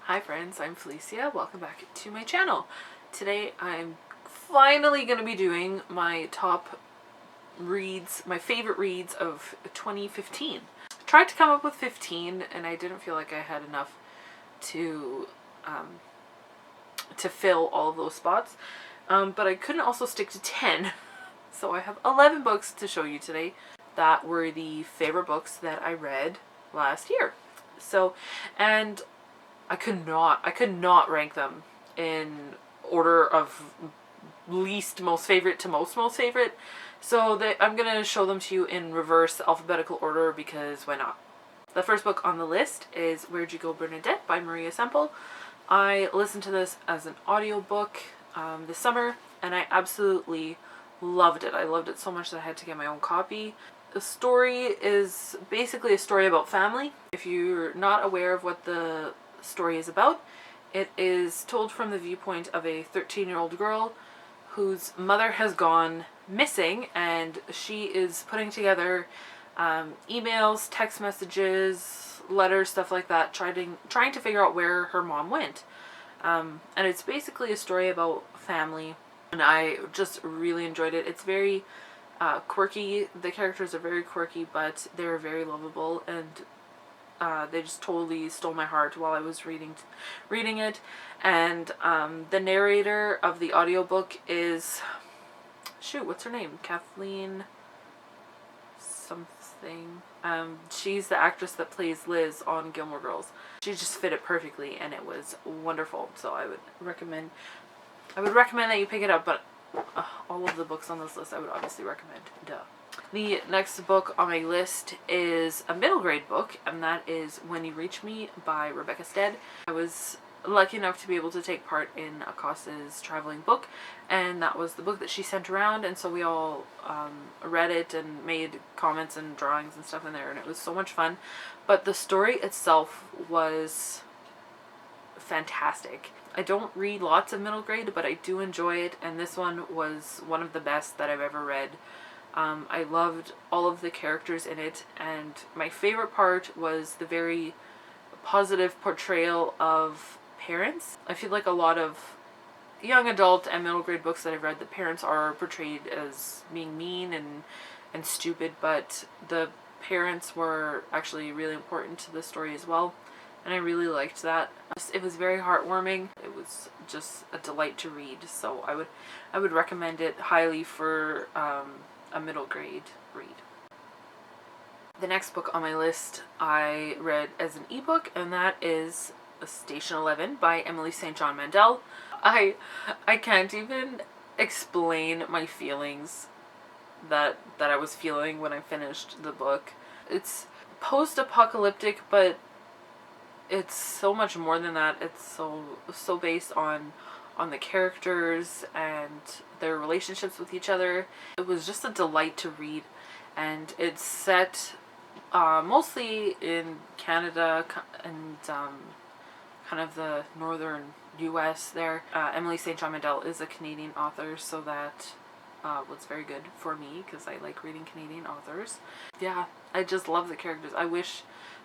Hi friends, I'm Felicia. Welcome back to my channel. Today I'm finally going to be doing my top reads, my favorite reads of 2015. I tried to come up with 15 and I didn't feel like I had enough to fill all of those spots. But I couldn't also stick to 10. So I have 11 books to show you today that were the favorite books that I read last year. So, and I could not rank them in order of least most favorite to most favorite. So I'm going to show them to you in reverse alphabetical order because why not? The first book on the list is Where'd You Go, Bernadette by Maria Semple. I listened to this as an audiobook this summer and I absolutely loved it. I loved it so much that I had to get my own copy. The story is basically a story about family. If you're not aware of what the story is about, it is told from the viewpoint of a 13-year-old girl whose mother has gone missing, and she is putting together emails, text messages, letters, stuff like that, trying to figure out where her mom went. And it's basically a story about family, and I just really enjoyed it. It's very quirky. The characters are very quirky, but they're very lovable, and they just totally stole my heart while I was reading it. And the narrator of the audiobook is, what's her name? Kathleen something. She's the actress that plays Liz on Gilmore Girls. She just fit it perfectly and it was wonderful. So I would recommend that you pick it up, but all of the books on this list I would obviously recommend. Duh. The next book on my list is a middle grade book, and that is When You Reach Me by Rebecca Stead. I was lucky enough to be able to take part in Acosta's traveling book, and that was the book that she sent around, and so we all read it and made comments and drawings and stuff in there, and it was so much fun. But the story itself was fantastic. I don't read lots of middle grade, but I do enjoy it, and this one was one of the best that I've ever read. I loved all of the characters in it, and my favorite part was the very positive portrayal of parents. I feel like a lot of young adult and middle grade books that I've read, the parents are portrayed as being mean and stupid, but the parents were actually really important to the story as well, and I really liked that. It was very heartwarming. It was just a delight to read, so I would recommend it highly for a middle grade read. The next book on my list I read as an ebook, and that is Station 11 by Emily St. John Mandel. I can't even explain my feelings that I was feeling when I finished the book. It's post-apocalyptic, but it's so much more than that. It's so based on the characters and their relationships with each other. It was just a delight to read, and it's set mostly in Canada and kind of the northern US there. Emily St. John Mandel is a Canadian author, so that was very good for me because I like reading Canadian authors. Yeah, I just love the characters. I wish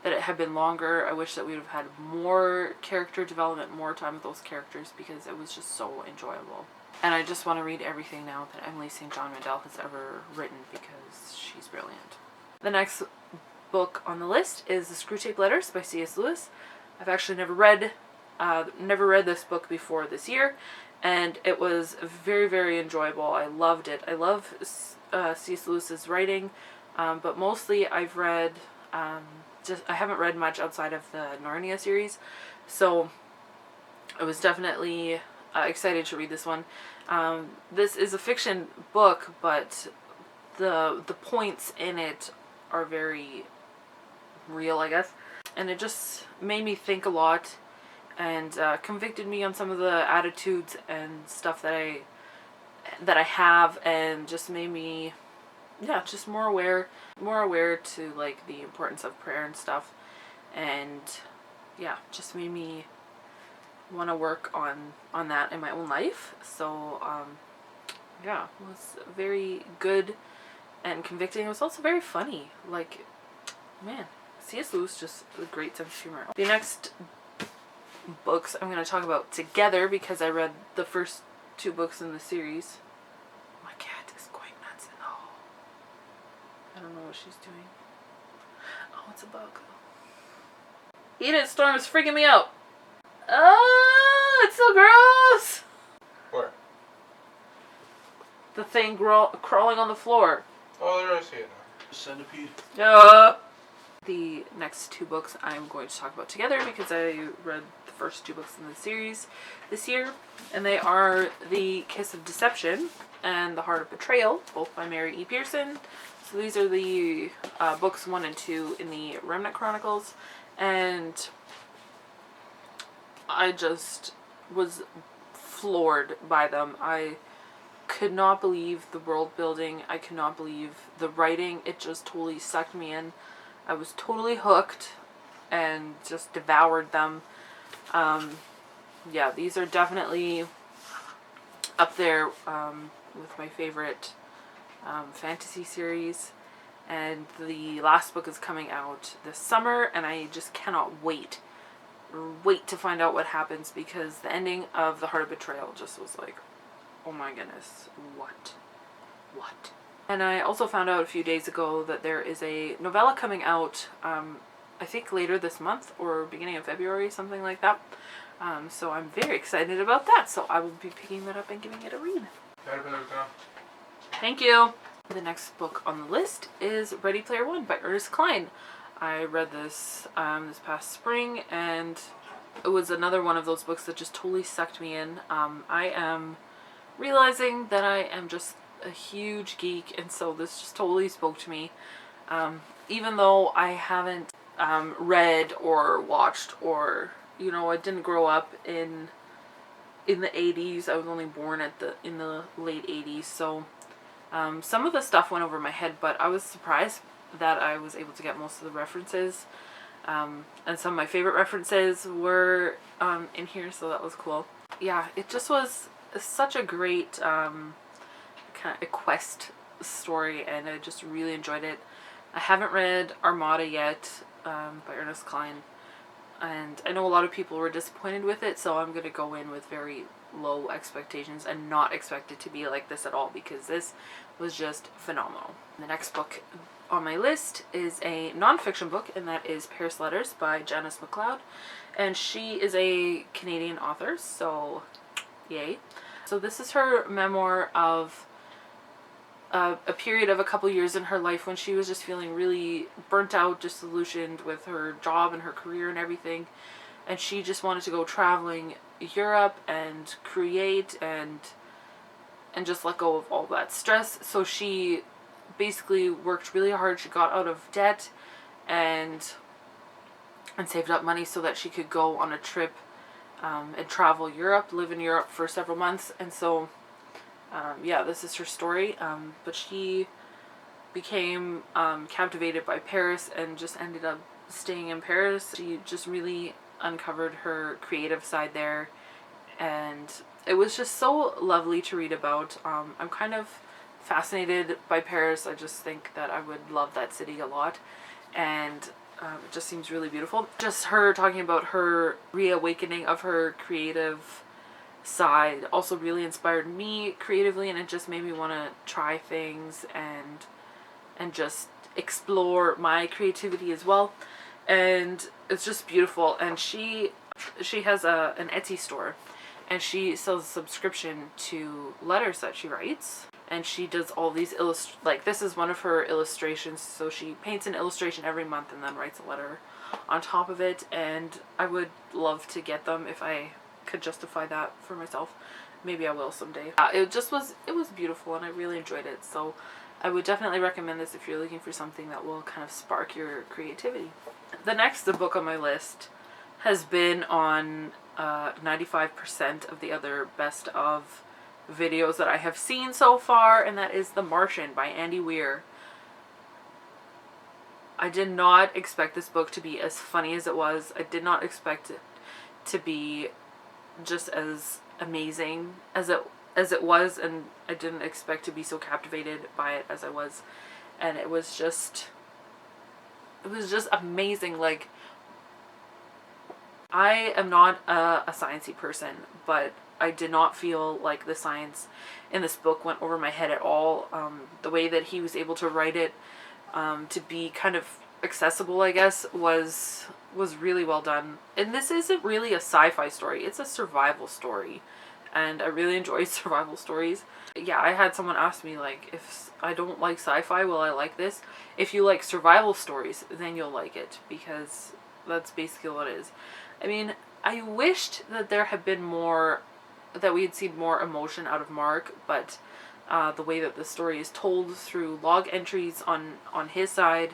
that it had been longer. I wish that we would have had more character development, more time with those characters, because it was just so enjoyable. And I just want to read everything now that Emily St. John Mandel has ever written because she's brilliant. The next book on the list is The Screwtape Letters by C.S. Lewis. I've actually never read this book before this year, and it was very, very enjoyable. I loved it. I love C.S. Lewis's writing, but mostly I've read I haven't read much outside of the Narnia series, so I was definitely excited to read this one. This is a fiction book, but the points in it are very real, I guess, and it just made me think a lot and convicted me on some of the attitudes and stuff that I have, and just made me just more aware to like the importance of prayer and stuff, and just made me want to work on that in my own life. So it was very good and convicting. It was also very funny. Like, man, C.S. Lewis just a great sense of humor. The next books I'm going to talk about together because I read the first 2 books in the series. My cat is going nuts. Oh, I don't know what she's doing. Oh, it's a bug. Eat it, Storm. It's freaking me out. Oh, it's so gross. Where? The thing crawling on the floor. Oh, there I see it now. Centipede. The next 2 books I'm going to talk about together because I read the first 2 books in the series this year, and they are The Kiss of Deception and The Heart of Betrayal, both by Mary E. Pearson. So these are the books 1 and 2 in the Remnant Chronicles, and I just was floored by them. I could not believe the world building. I could not believe the writing. It just totally sucked me in. I was totally hooked and just devoured them. Yeah, these are definitely up there with my favorite fantasy series. And the last book is coming out this summer, and I just cannot wait to find out what happens, because the ending of The Heart of Betrayal just was like, oh my goodness, what? And I also found out a few days ago that there is a novella coming out, I think later this month or beginning of February, something like that. So I'm very excited about that, so I will be picking that up and giving it a read. Thank you. The next book on the list is Ready Player One by Ernest Cline. I read this this past spring, and it was another one of those books that just totally sucked me in. I am realizing that I am just a huge geek, and so this just totally spoke to me. Even though I haven't read or watched, or I didn't grow up in the 80s. I was only born in the late 80s, so some of the stuff went over my head, but I was surprised that I was able to get most of the references, and some of my favorite references were in here, so that was cool. Yeah, it just was such a great kind of a quest story, and I just really enjoyed it. I haven't read Armada yet by Ernest Cline, and I know a lot of people were disappointed with it, so I'm going to go in with very low expectations and not expect it to be like this at all, because this was just phenomenal. The next book on my list is a non-fiction book, and that is Paris Letters by Janice MacLeod, and she is a Canadian author, so yay. So this is her memoir of a period of a couple years in her life when she was just feeling really burnt out, disillusioned with her job and her career and everything, and she just wanted to go traveling Europe and create and just let go of all that stress. So she basically worked really hard. She got out of debt and saved up money so that she could go on a trip and travel Europe, live in Europe for several months. And so yeah, this is her story, but she became captivated by Paris and just ended up staying in Paris. She just really uncovered her creative side there, and it was just so lovely to read about. I'm kind of fascinated by Paris. I just think that I would love that city a lot, and it just seems really beautiful. Just her talking about her reawakening of her creative side also really inspired me creatively, and it just made me want to try things and just explore my creativity as well. And it's just beautiful. And she has an Etsy store, and she sells a subscription to letters that she writes, and she does all these like this is one of her illustrations, so she paints an illustration every month and then writes a letter on top of it. And I would love to get them if I could justify that for myself. Maybe I will someday. It was beautiful, and I really enjoyed it, so I would definitely recommend this if you're looking for something that will kind of spark your creativity. The next book on my list has been on 95% of the other best of videos that I have seen so far, and that is The Martian by Andy Weir. I did not expect this book to be as funny as it was. I did not expect it to be just as amazing as it was, and I didn't expect to be so captivated by it as I was. And it was just amazing. Like, I am not a sciencey person, but I did not feel like the science in this book went over my head at all. The way that he was able to write it to be kind of accessible, I guess, was really well done. And this isn't really a sci-fi story, it's a survival story. And I really enjoy survival stories. Yeah, I had someone ask me, like, if I don't like sci-fi, will I like this? If you like survival stories, then you'll like it, because that's basically what it is. I mean, I wished that there had been more, that we had seen more emotion out of Mark, but the way that the story is told through log entries on his side,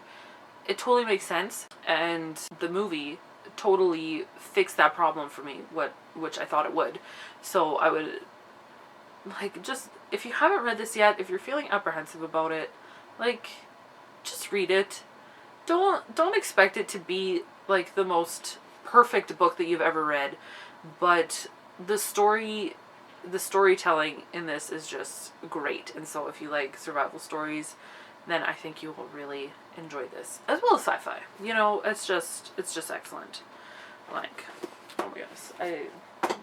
it totally makes sense. And the movie totally fixed that problem for me, which I thought it would. So I would, like, just, if you haven't read this yet, if you're feeling apprehensive about it, like, just read it. Don't expect it to be like the most perfect book that you've ever read, but the storytelling in this is just great. And so if you like survival stories, then I think you will really enjoy this, as well as sci-fi. You know, it's just excellent. Like, oh my goodness,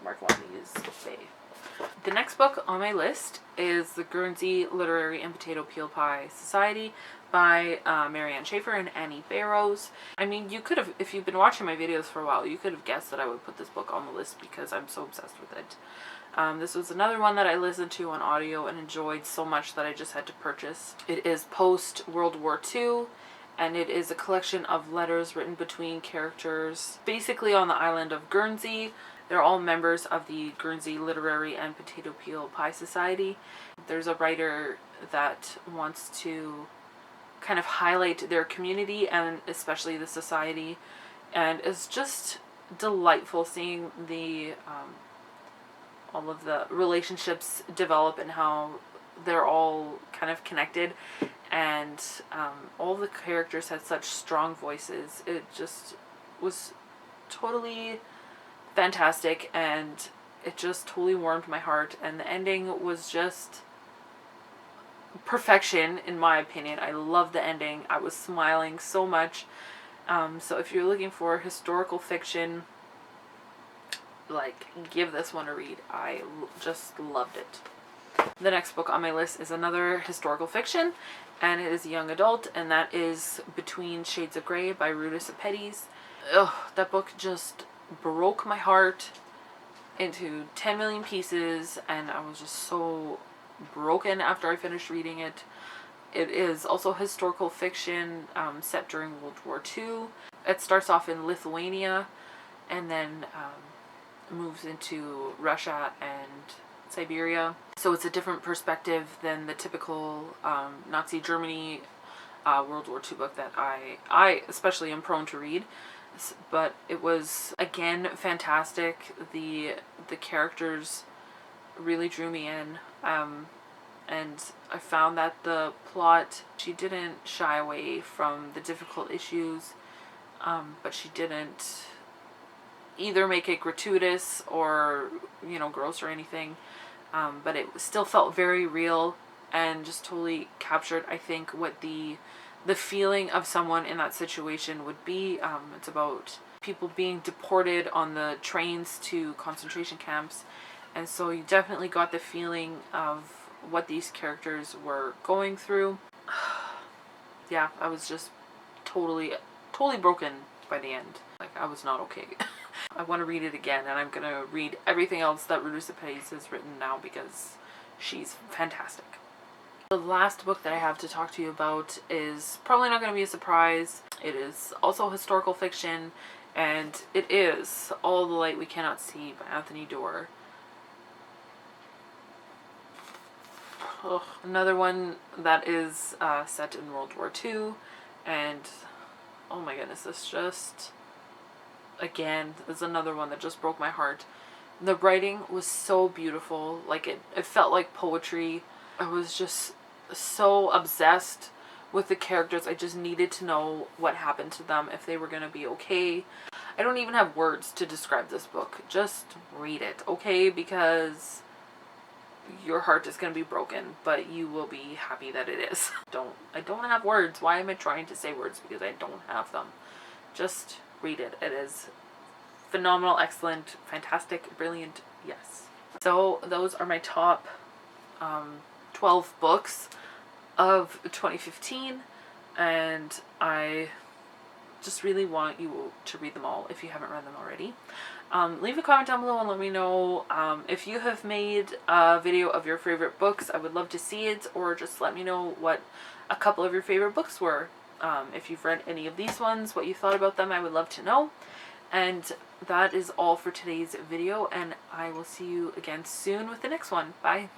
Mark Watney's Faye. The next book on my list is The Guernsey Literary and Potato Peel Pie Society by Marianne Schaefer and Annie Barrows. I mean, you could have, if you've been watching my videos for a while, you could have guessed that I would put this book on the list because I'm so obsessed with it. This was another one that I listened to on audio and enjoyed so much that I just had to purchase. It is post-World War II, and it is a collection of letters written between characters basically on the island of Guernsey. They're all members of the Guernsey Literary and Potato Peel Pie Society. There's a writer that wants to kind of highlight their community and especially the society, and it's just delightful seeing the all of the relationships develop and how they're all kind of connected, and all the characters had such strong voices. It just was totally fantastic, and it just totally warmed my heart, and the ending was just perfection in my opinion. I loved the ending. I was smiling so much. So if you're looking for historical fiction, like, give this one a read. I just loved it. The next book on my list is another historical fiction, and it is a young adult, and that is Between Shades of Grey by Ruta Sepetys. Ugh, that book just broke my heart into 10 million pieces, and I was just so broken after I finished reading it. It is also historical fiction set during World War II. It starts off in Lithuania and then moves into Russia and Siberia. So it's a different perspective than the typical Nazi Germany World War II book that I especially am prone to read. But it was, again, fantastic. The characters really drew me in. And I found that the plot, she didn't shy away from the difficult issues, but she didn't either make it gratuitous or, you know, gross or anything. But it still felt very real and just totally captured, I think, what the feeling of someone in that situation would be. It's about people being deported on the trains to concentration camps, and so you definitely got the feeling of what these characters were going through. Yeah, I was just totally broken by the end. Like, I was not okay. I want to read it again, and I'm gonna read everything else that Ruta Sepetys has written now because she's fantastic. The last book that I have to talk to you about is probably not going to be a surprise. It is also historical fiction, and it is All the Light We Cannot See by Anthony Doerr. Ugh. Another one that is set in World War II, and oh my goodness, this just, again, is another one that just broke my heart. The writing was so beautiful. Like, it felt like poetry. I was just so obsessed with the characters. I just needed to know what happened to them, if they were going to be okay. I don't even have words to describe this book. Just read it, okay? Because your heart is going to be broken, but you will be happy that it is. I don't have words. Why am I trying to say words? Because I don't have them. Just read it. It is phenomenal, excellent, fantastic, brilliant, yes. So those are my top 12 books of 2015, and I just really want you to read them all if you haven't read them already. Leave a comment down below and let me know if you have made a video of your favorite books. I would love to see it, or just let me know what a couple of your favorite books were. If you've read any of these ones, what you thought about them, I would love to know. And that is all for today's video, and I will see you again soon with the next one. Bye.